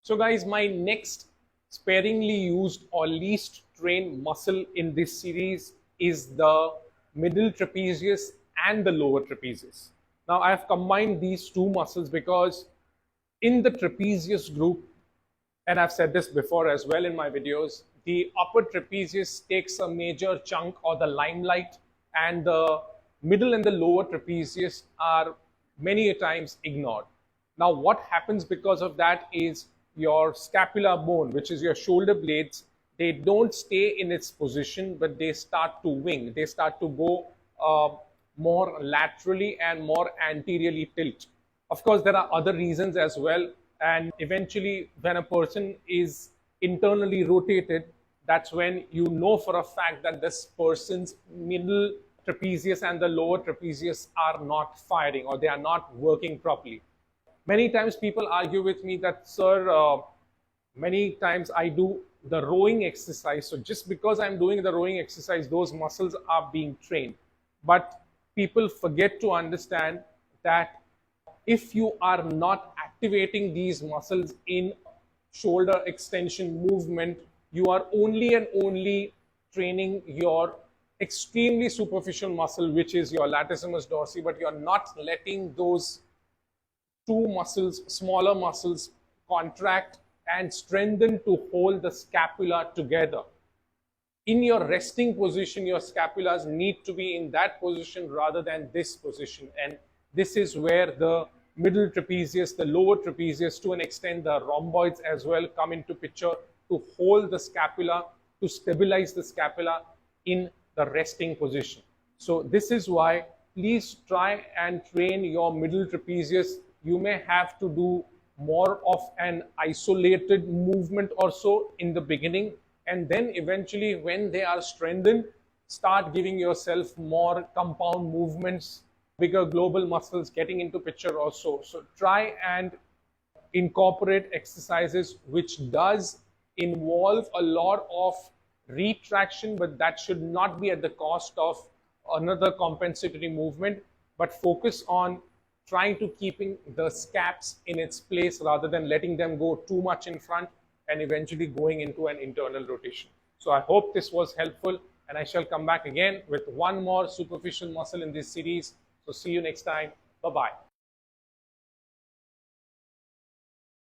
So guys, my next sparingly used or least trained muscle in this series is the middle trapezius and the lower trapezius. Now I have combined these two muscles because in the trapezius group, and I've said this before as well in my videos, the upper trapezius takes a major chunk or the limelight, and the middle and the lower trapezius are many a times ignored. Now what happens because of that is your scapular bone, which is your shoulder blades, they don't stay in its position, but they start to wing. They start to go more laterally and more anteriorly tilt. Of course, there are other reasons as well. And eventually, when a person is internally rotated, that's when you know for a fact that this person's middle trapezius and the lower trapezius are not firing, or they are not working properly. Many times people argue with me that, sir, many times I do the rowing exercise. So just because I'm doing the rowing exercise, those muscles are being trained. But people forget to understand that if you are not activating these muscles in shoulder extension movement, you are only and only training your extremely superficial muscle, which is your latissimus dorsi, but you're not letting those two muscles, smaller muscles, contract and strengthen to hold the scapula together. In your resting position, your scapulas need to be in that position rather than this position. And this is where the middle trapezius, the lower trapezius, to an extent the rhomboids as well come into picture to hold the scapula, to stabilize the scapula in the resting position. So this is why please try and train your middle trapezius. You may have to do more of an isolated movement or so in the beginning, and then eventually when they are strengthened, start giving yourself more compound movements, bigger global muscles getting into picture also. So try and incorporate exercises which does involve a lot of retraction, but that should not be at the cost of another compensatory movement, but focus on trying to keeping the scaps in its place rather than letting them go too much in front and eventually going into an internal rotation. So I hope this was helpful, and I shall come back again with one more superficial muscle in this series. So see you next time. Bye-bye.